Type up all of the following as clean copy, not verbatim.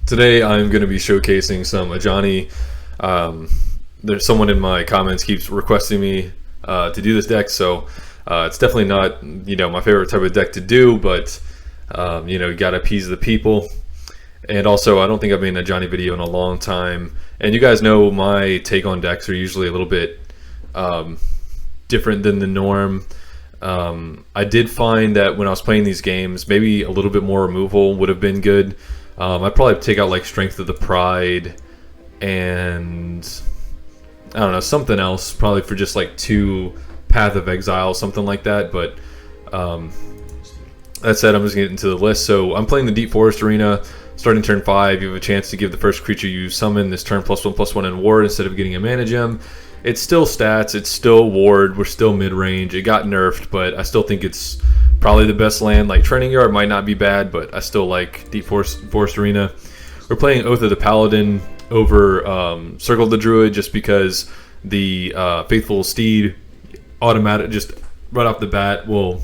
Today I'm going to be showcasing some Ajani. There's someone in my comments keeps requesting me to do this deck, so it's definitely not my favorite type of deck to do, but you got to appease the people. And also, I don't think I've made an Ajani video in a long time, and you guys know my take on decks are usually a little bit different than the norm. I did find that when I was playing these games, maybe a little bit more removal would have been good. I'd probably take out like Strength of the Pride and I don't know, something else, probably for just like 2 Path of Exile, something like that. But that said, I'm just getting into the list. So I'm playing the Deep Forest Arena. Starting turn 5, you have a chance to give the first creature you summon this turn +1/+1 in ward instead of getting a mana gem. It's still stats, it's still ward, we're still mid-range. It got nerfed, but I still think it's probably the best land. Like Training Yard might not be bad, but I still like Deep Forest Arena. We're playing Oath of the Paladin over Circle of the Druid just because the Faithful Steed automatic, just right off the bat, will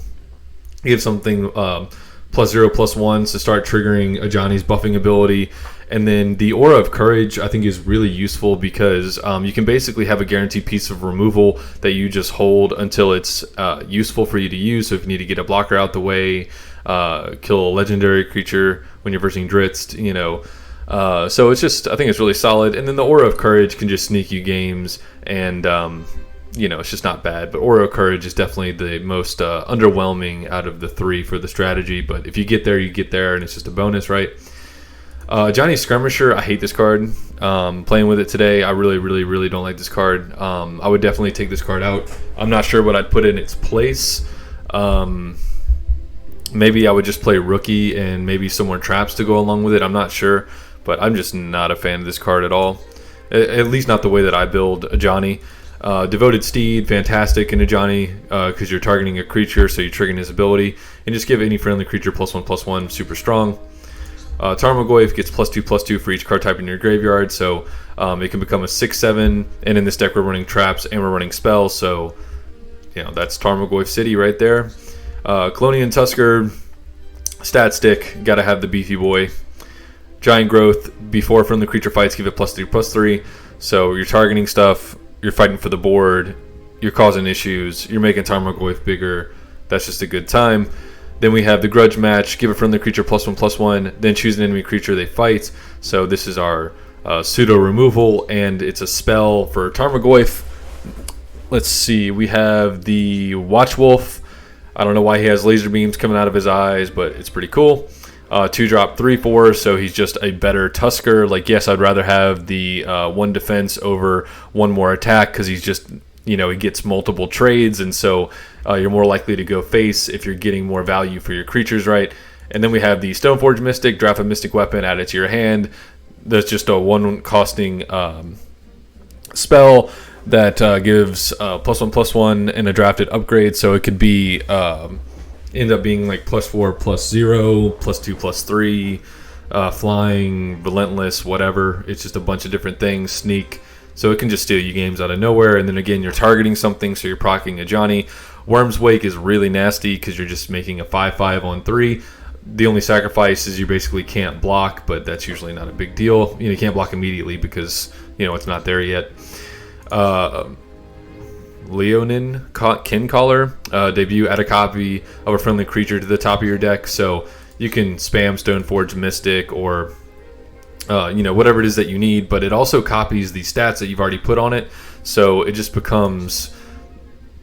give something +0/+1 to start triggering Ajani's buffing ability. And then the Aura of Courage I think is really useful because you can basically have a guaranteed piece of removal that you just hold until it's useful for you to use. So if you need to get a blocker out the way, kill a legendary creature when you're versing Dritz, so it's just, I think it's really solid. And then the Aura of Courage can just sneak you games, and it's just not bad. But Aura of Courage is definitely the most underwhelming out of the 3 for the strategy. But if you get there, you get there, and it's just a bonus, right? Johnny Skirmisher, I hate this card. Playing with it today, I really don't like this card. I would definitely take this card out. I'm not sure what I'd put in its place. Maybe I would just play Rookie and maybe some more traps to go along with it. I'm not sure, but I'm just not a fan of this card at all. At least not the way that I build Ajani. Devoted Steed, fantastic in Ajani because you're targeting a creature, so you're triggering his ability. And just give any friendly creature +1/+1, super strong. Tarmogoyf gets +2/+2 for each card type in your graveyard, so it can become a 6/7. And in this deck, we're running traps and we're running spells, so that's Tarmogoyf City right there. Kalonian Tusker, stat stick, gotta have the beefy boy. Giant Growth, before friendly creature fights, give it +3/+3. So you're targeting stuff, you're fighting for the board, you're causing issues, you're making Tarmogoyf bigger. That's just a good time. Then we have the Grudge match, give a friendly creature +1/+1, then choose an enemy creature they fight. So this is our pseudo removal, and it's a spell for Tarmogoyf. Let's see, we have the Watchwolf. I don't know why he has laser beams coming out of his eyes, but it's pretty cool. 2-drop 3/4, so he's just a better Tusker. Like, yes, I'd rather have the 1 defense over 1 more attack because he's just, he gets multiple trades, and so you're more likely to go face if you're getting more value for your creatures, right? And then we have the Stoneforge Mystic, draft a Mystic Weapon, add it to your hand. That's just a 1 costing spell that gives +1/+1 and a drafted upgrade, so it could be end up being like +4/+0, +2/+3, flying, relentless, whatever. It's just a bunch of different things. Sneak, so it can just steal you games out of nowhere. And then again, you're targeting something, so you're proccing Ajani. Wurm's Wake is really nasty because you're just making a 5/5 on 3. The only sacrifice is you basically can't block, but that's usually not a big deal. You can't block immediately because it's not there yet. Leonin, Kincaller, debut, add a copy of a friendly creature to the top of your deck, so you can spam Stoneforge Mystic or whatever it is that you need, but it also copies the stats that you've already put on it, so it just becomes,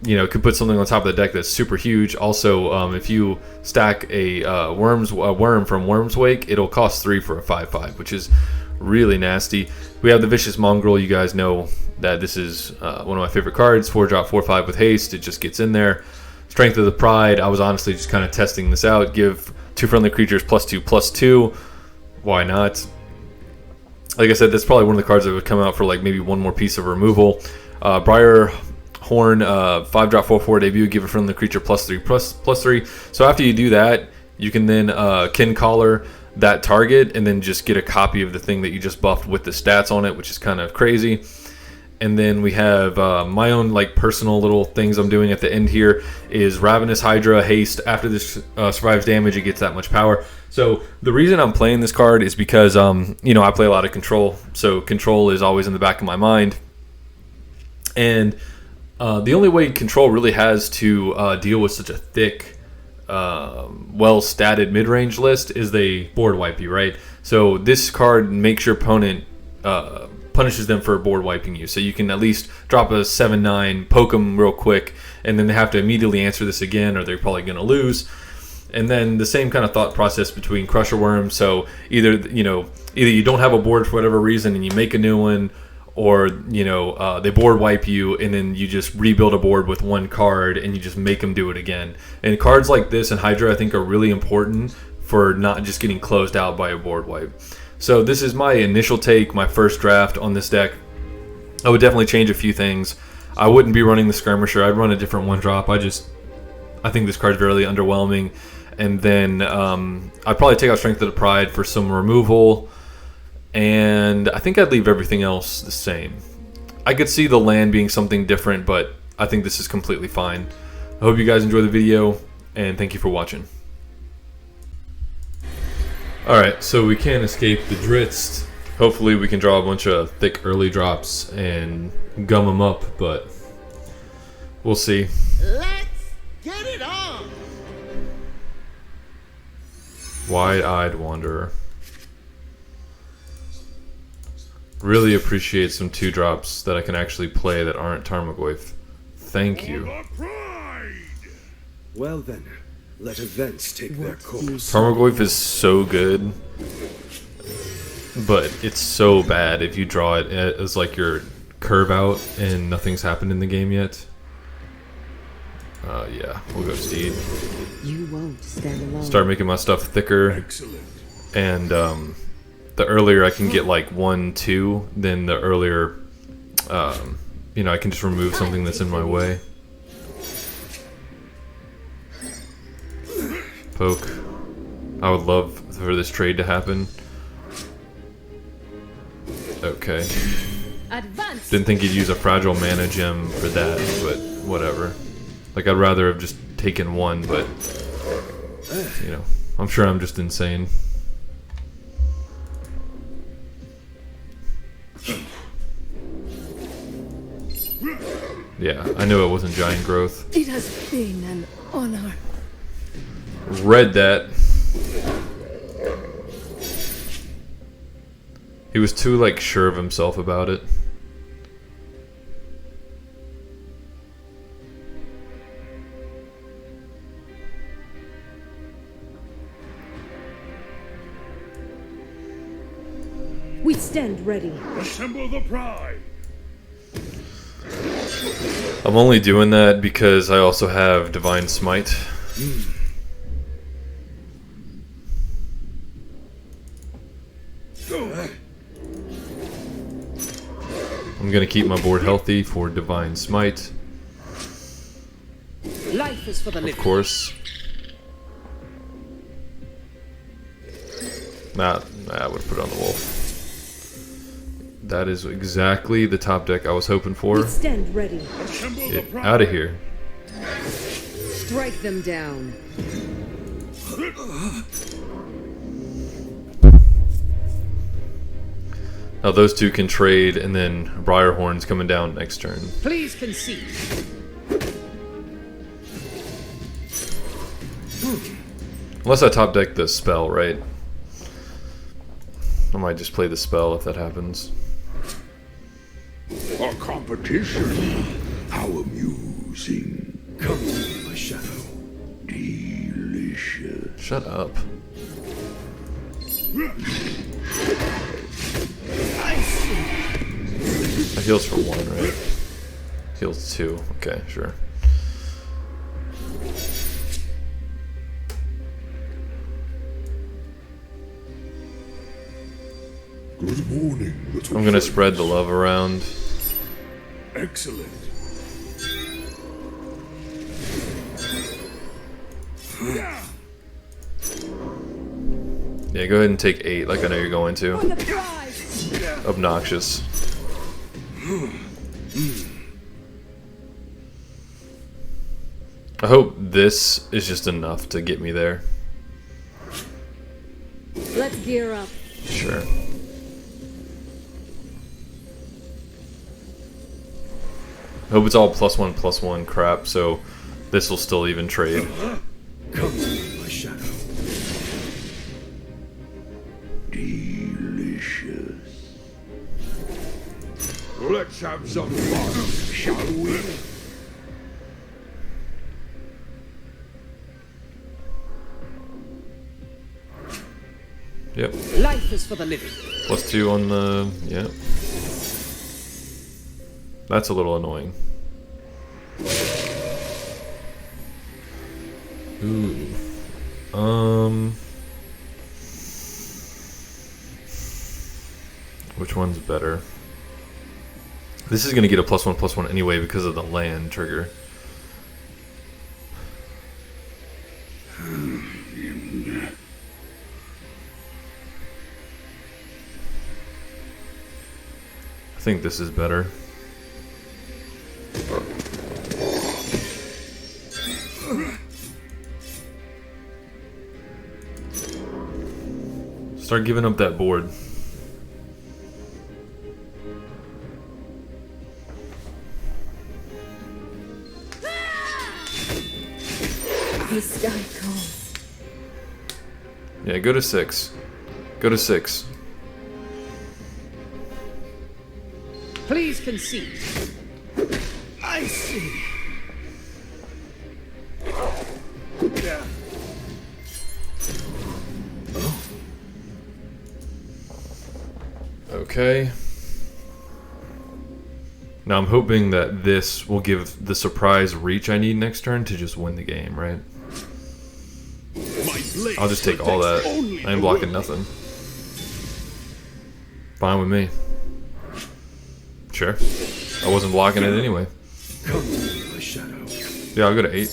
it could put something on top of the deck that's super huge. Also, if you stack a Wurm from Wurm's Wake, it'll cost 3 for a 5/5, which is really nasty. We have the Vicious Mongrel. You guys know that this is one of my favorite cards. 4-drop 4/5 with haste. It just gets in there. Strength of the Pride. I was honestly just kind of testing this out. Give 2 friendly creatures +2/+2. Why not? Like I said, that's probably one of the cards that would come out for like maybe 1 more piece of removal. Briarhorn, 5-drop 4/4 debut. Give a friendly creature +3/+3. So after you do that, you can then Kincaller that target and then just get a copy of the thing that you just buffed with the stats on it, which is kind of crazy. And then we have my own like personal little things I'm doing at the end here is Ravenous Hydra haste. After this survives damage, it gets that much power. So the reason I'm playing this card is because you know, I play a lot of control, so control is always in the back of my mind. And the only way control really has to deal with such a thick, well-statted mid-range list is they board wipe you, right? So this card makes your opponent punishes them for board wiping you, so you can at least drop a 7/9, poke them real quick, and then they have to immediately answer this again, or they're probably going to lose. And then the same kind of thought process between Crusher Wurm. So either you don't have a board for whatever reason, and you make a new one, or they board wipe you, and then you just rebuild a board with one card, and you just make them do it again. And cards like this and Hydra, I think, are really important for not just getting closed out by a board wipe. So this is my initial take, my first draft on this deck. I would definitely change a few things. I wouldn't be running the Skirmisher. I'd run a different one drop. I think this card's really underwhelming. And then I'd probably take out Strength of the Pride for some removal. And I think I'd leave everything else the same. I could see the land being something different, but I think this is completely fine. I hope you guys enjoy the video, and thank you for watching. Alright, so we can't escape the Dritz. Hopefully we can draw a bunch of thick early drops and gum them up, but we'll see. Let's get it on! Wide-Eyed Wanderer. Really appreciate some 2-drops that I can actually play that aren't Tarmogoyf. Thank you. Well then, let events take their course. Tarmogoyf is so good, but it's so bad if you draw it as like your curve out and nothing's happened in the game yet. Yeah, we'll go Steed. You won't stand alone. Start making my stuff thicker. Excellent. And the earlier I can get like 1, 2, then the earlier, I can just remove something that's in my way. Poke. I would love for this trade to happen. Okay. Advance. Didn't think you'd use a fragile mana gem for that, but whatever. Like, I'd rather have just taken one, but I'm sure I'm just insane. Yeah, I knew it wasn't giant growth. It has been an honor. Read that. He was too, like, sure of himself about it. We stand ready. Assemble the pride! I'm only doing that because I also have Divine Smite. I'm gonna keep my board healthy for Divine Smite. Life is for the living. Of course. Nah, I would put it on the wolf. That is exactly the top deck I was hoping for. We stand ready. Get out of here. Strike them down. Now those two can trade, and then Briarhorn's coming down next turn. Please concede. Unless I top deck the spell, right? I might just play the spell if that happens. A competition? How amusing. Come to me, my shadow. Delicious. Shut up. That heals for 1, right? Heals 2. Okay, sure. Good morning, little I'm gonna spread the love around. Excellent. Yeah, go ahead and take 8 like I know you're going to. Obnoxious. I hope this is just enough to get me there. Let's gear up. Sure. I hope it's all +1/+1 crap, so this will still even trade. Come, my shadow. Delicious. Let's have some fun, shall we? Yep. Life is for the living. +2 on the... yeah. That's a little annoying. Ooh. Which one's better? This is gonna get a +1/+1 anyway because of the land trigger. I think this is better. Start giving up that board. The sky calls. Yeah, go to 6. Go to 6. Please concede. I see. Okay. Now I'm hoping that this will give the surprise reach I need next turn to just win the game, right? I'll just take all that. I ain't blocking nothing. Fine with me. Sure. I wasn't blocking it anyway. Come, my shadow. Yeah, I'll go to 8.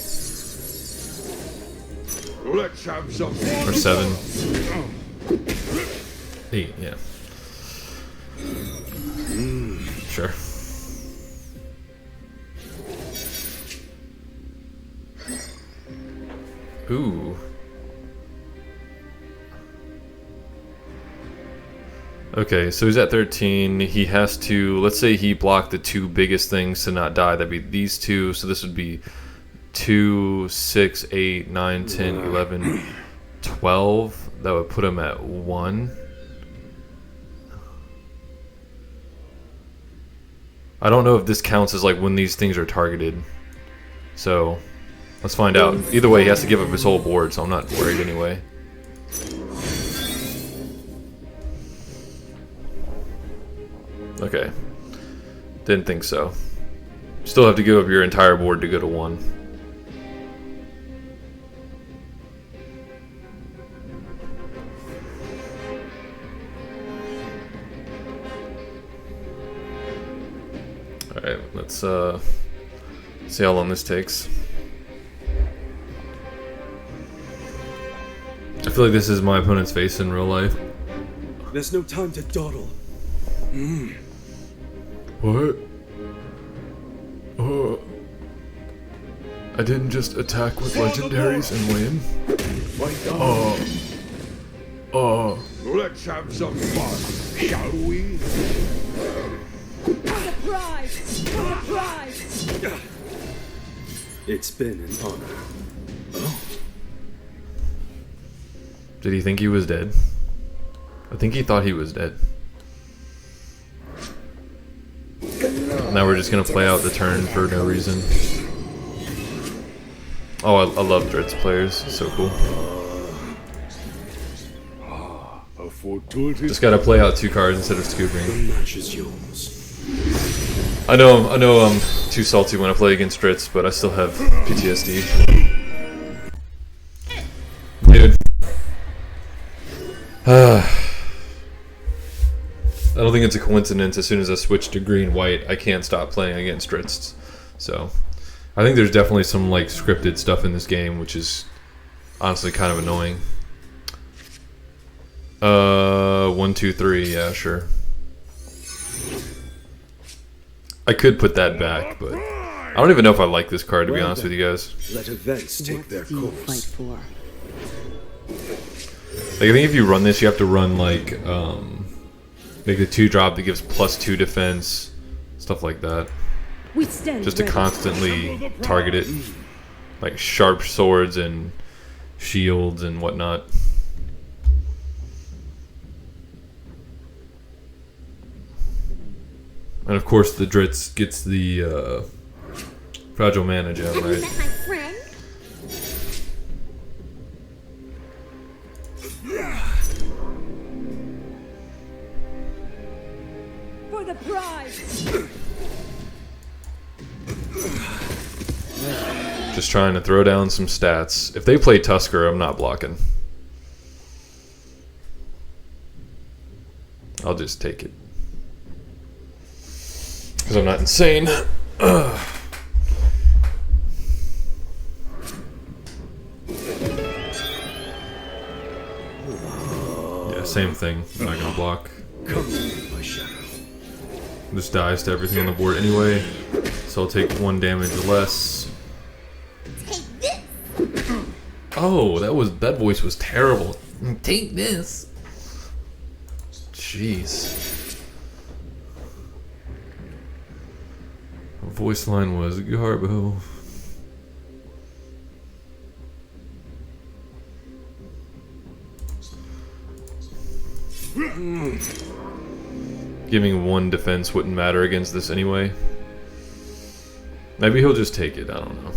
Let's have some fun. Or 7. 8, yeah. Sure. Ooh. Okay, so he's at 13. He has to, let's say he blocked the 2 biggest things to not die. That'd be these 2. So this would be 2, 6, 8, 9, 10, 11, 12. That would put him at 1. I don't know if this counts as like when these things are targeted. So let's find out. Either way, he has to give up his whole board, so I'm not worried anyway. Okay. Didn't think so. Still have to give up your entire board to go to 1. Alright, let's see how long this takes. I feel like this is my opponent's face in real life. There's no time to dawdle. What? I didn't just attack with legendaries and win? Let's have some fun, shall we? Surprise! Surprise! It's been an honor. Did he think he was dead? I think he thought he was dead. Now we're just gonna play out the turn for no reason. Oh, I love Dritz players. So cool. A fortuitous. Just gotta play out 2 cards instead of scooping. The match is yours. I know I'm too salty when I play against Dritz, but I still have PTSD. Dude. I don't think it's a coincidence. As soon as I switch to green-white, I can't stop playing against Dritz. So, I think there's definitely some like scripted stuff in this game, which is honestly kind of annoying. 1, 2, 3, yeah, sure. I could put that back, but I don't even know if I like this card, to be honest with you guys. Let events take What their do you fight course. for? Like, I think if you run this, you have to run like the 2-drop that gives +2 defense, stuff like that, We stand just to ready. constantly target it, like sharp swords and shields and whatnot. And of course, the Dritz gets the fragile mana gem, right? my friend? For the prize. Just trying to throw down some stats. If they play Tusker, I'm not blocking. I'll just take it. Because I'm not insane. Ugh. Yeah, same thing. I'm not gonna block. Come to me, my shadow. This dies to everything on the board anyway, so I'll take 1 damage less. Take this! Oh, that voice was terrible. Take this. Jeez. Her voice line was Garbo. Giving 1 defense wouldn't matter against this anyway. Maybe he'll just take it, I don't know.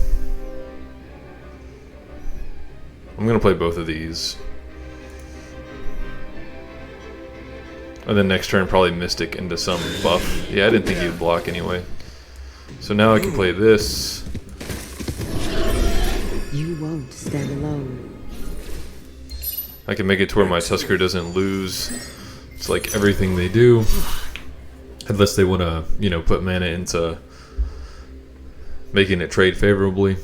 I'm gonna play both of these. And then next turn probably Mystic into some buff. Yeah, I didn't think he'd block anyway. So now I can play this. You won't stand alone. I can make it to where my Tusker doesn't lose. It's like everything they do. Unless they want to, you know, put mana into making it trade favorably.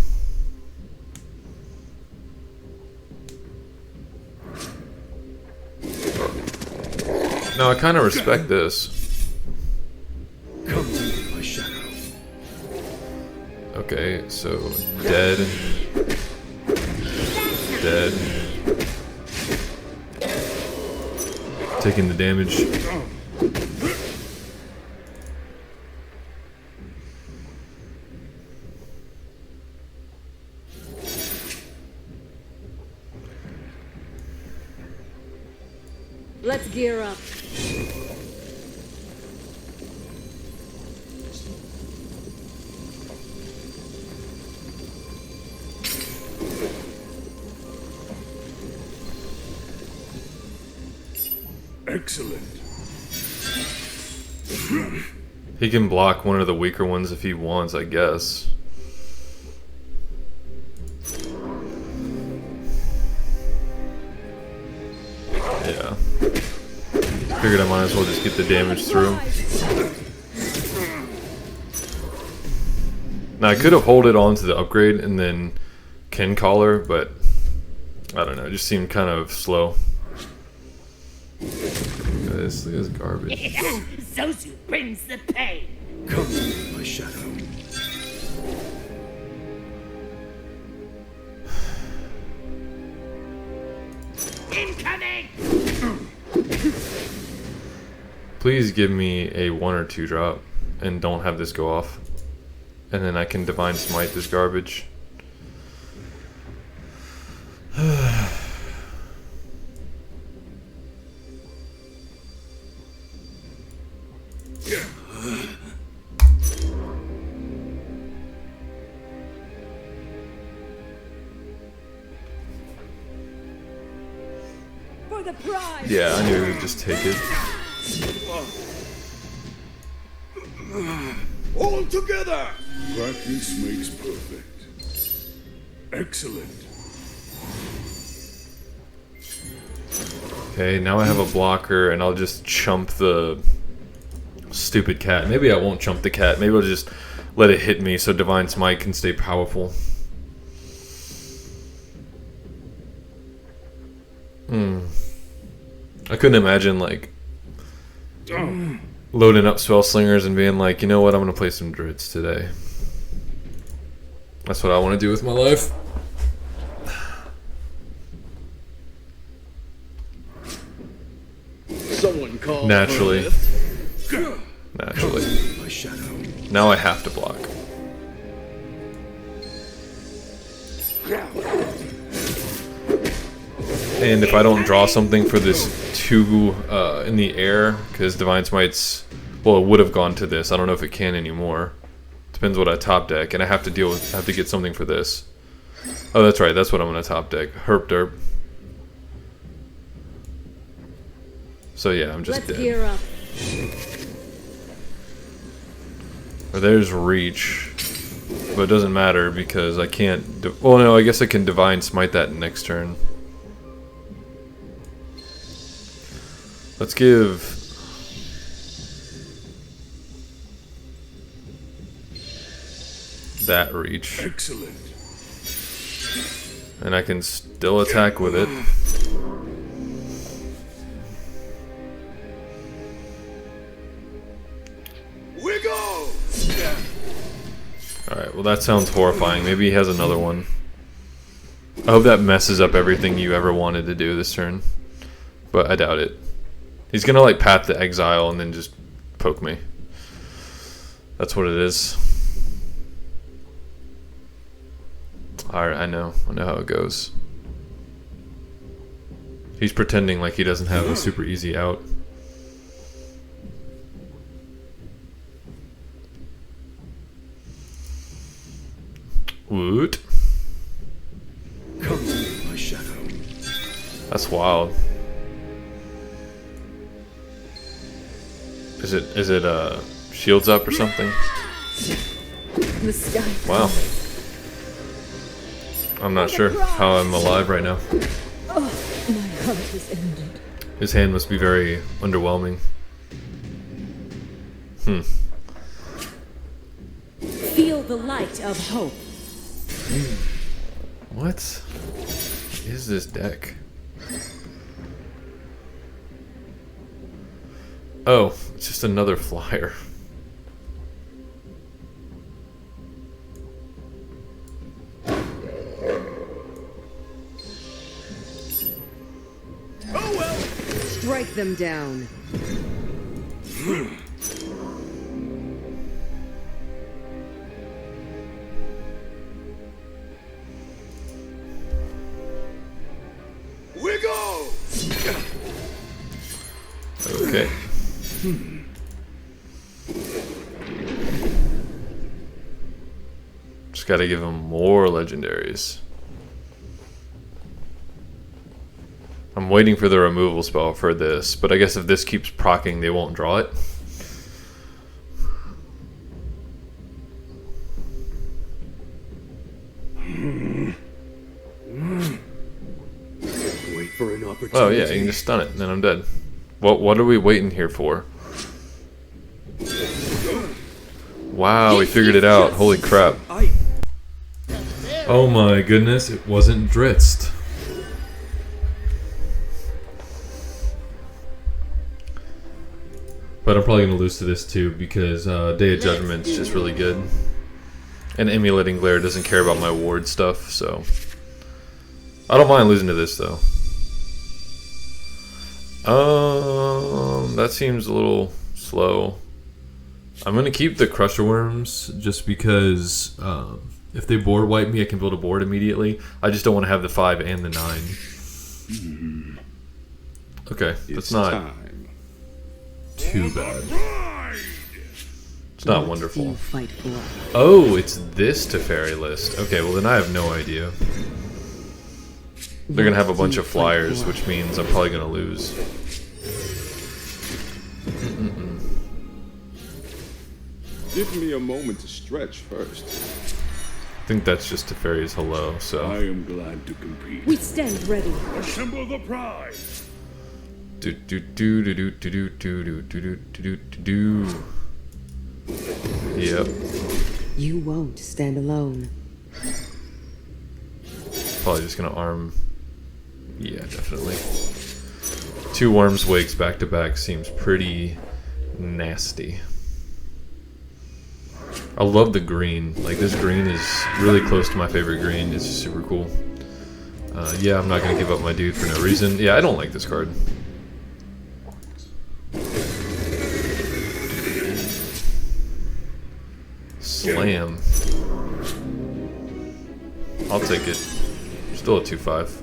Now I kind of respect this. Come to me, my shadow. Okay, so dead. Dead. Taking the damage. Let's gear up. Excellent. He can block one of the weaker ones if he wants, I guess. Yeah. Figured I might as well just get the damage through. Now I could have holded on to the upgrade and then Kincaller, but I don't know, it just seemed kind of slow. This is garbage. Zosu brings the pain. Come to me, my shadow. Incoming! Please give me a 1 or 2 drop and don't have this go off. And then I can Divine Smite this garbage. For the prize. Yeah, I knew he would just take it. All together! Practice makes perfect. Excellent. Okay, now I have a blocker and I'll just chump the stupid cat. Maybe I won't chump the cat. Maybe I'll just let it hit me so Divine Smite can stay powerful. I couldn't imagine like loading up Spellslingers and being like, you know what, I'm going to play some Druids today. That's what I want to do with my life. Someone call Naturally. for Naturally. My shadow. Now I have to block. And if I don't draw something for this 2 in the air, because Divine Smite's, well, it would have gone to this. I don't know if it can anymore. Depends what I top deck, and I have to deal with, have to get something for this. Oh, that's right. That's what I'm gonna top deck. Herp derp. So yeah, I'm just Let's dead. gear up. Or there's reach, but it doesn't matter because I can't. Well, no, I guess I can Divine Smite that next turn. Let's give that reach, Excellent. and I can still attack with it. We go. Alright, well that sounds horrifying. Maybe he has another one. I hope that messes up everything you ever wanted to do this turn. But I doubt it. He's gonna like Path to Exile and then just poke me. That's what it is. Alright, I know how it goes. He's pretending like he doesn't have a super easy out. Woot. Come to me, my shadow. That's wild. Is it shields up or something? The sky. Wow. I'm not sure how I'm alive right now. Oh, my heart is ended. His hand must be very underwhelming. Feel the light of hope. What is this deck? Oh, it's just another flyer. Strike them down. We go. Okay. Just gotta give him more legendaries. I'm waiting for the removal spell for this, but I guess if this keeps proccing, they won't draw it. Wait for an opportunity. Oh yeah, you can just stun it, and then I'm dead. What are we waiting here for? Wow, we figured it out. Holy crap. Oh my goodness, it wasn't Dritzed. But I'm probably going to lose to this too, because Day of Judgment's just really good. And Emulating Glare doesn't care about my ward stuff, so... I don't mind losing to this though. That seems a little slow. I'm going to keep the Crusher Worms, just because if they board wipe me, I can build a board immediately. I just don't want to have the 5 and the 9. Okay, that's not too bad. It's not What wonderful. do you fight for? Oh, it's this Teferi list. Okay, well then I have no idea. They're gonna have a What bunch do of you fight flyers, for? which means I'm probably gonna lose. Give me a moment to stretch first. I think that's just Teferi's hello, I so... am glad to compete. We stand ready. Assemble the prize. Do do do do do do do do do do do do. Yep, You won't stand alone. probably just gonna arm... Yeah, definitely. 2 Worms Wakes back to back seems pretty nasty. I love the green. Like, this green is really close to my favorite green. It's super cool. Yeah, I'm not going to give up my dude for no reason. Yeah, I don't like this card. Slam. I'll take it. Still a 2/5.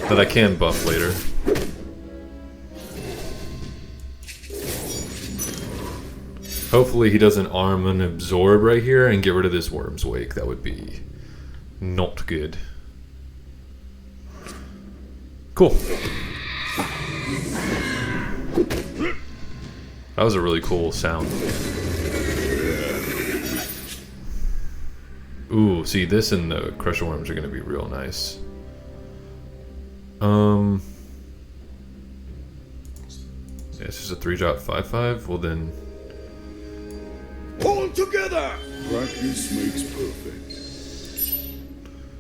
But I can buff later. Hopefully he doesn't arm and absorb right here and get rid of this Wurm's Wake. That would be not good. Cool. That was a really cool sound. Ooh, see, this and the Crusher Worms are going to be real nice. Yeah, it's just a 3-drop 5/5. Well then, Pull together! Practice makes perfect.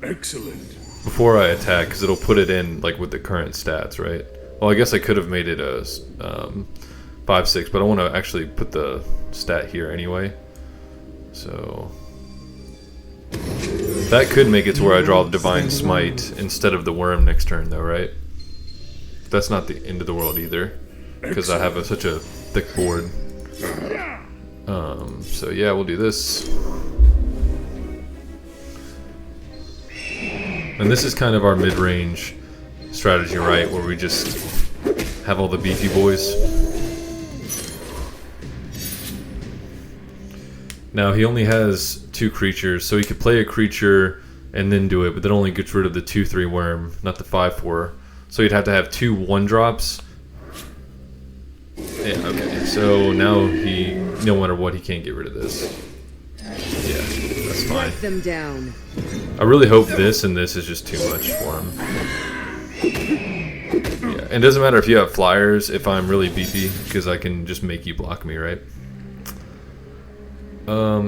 Excellent. before I attack, because it'll put it in like with the current stats, right? Well, I guess I could have made it a 5/6, but I want to actually put the stat here anyway. So that could make it to where I draw the Divine Smite instead of the Wurm next turn, though, right? That's not the end of the world either, because I have such a thick board. So yeah, we'll do this. And this is kind of our mid-range strategy, right? Where we just have all the beefy boys. Now he only has 2 creatures, so he could play a creature and then do it, but that only gets rid of the 2/3 Wurm, not the 5/4. So he'd have to have 2 1-drops. Yeah, okay. So now he, no matter what, he can't get rid of this. Yeah, that's fine. Strike them down. I really hope this and this is just too much for him. Yeah, and it doesn't matter if you have flyers, if I'm really beefy, because I can just make you block me, right?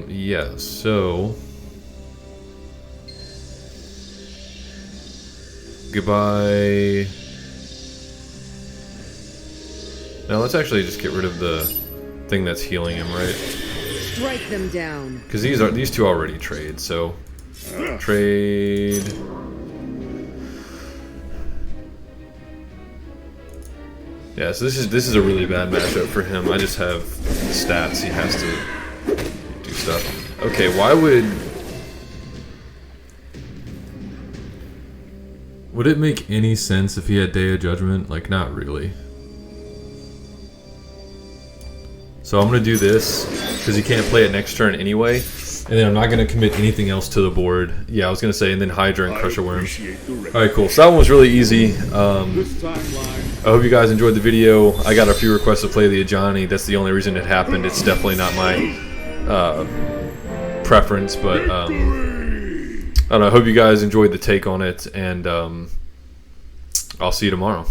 Yeah, so goodbye. Now let's actually just get rid of the thing that's healing him, right? Strike them down. Because these two already trade, so trade. Yeah, so this is a really bad matchup for him. I just have stats. He has to do stuff. Okay, why would it make any sense if he had Day of Judgment? Like, not really. So I'm gonna do this because he can't play it next turn anyway, and then I'm not gonna commit anything else to the board. Yeah, I was gonna say, and then Hydra and Crusher Worms. All right, cool. So that one was really easy. I hope you guys enjoyed the video. I got a few requests to play the Ajani. That's the only reason it happened. It's definitely not my preference, but I don't know. I hope you guys enjoyed the take on it, and I'll see you tomorrow.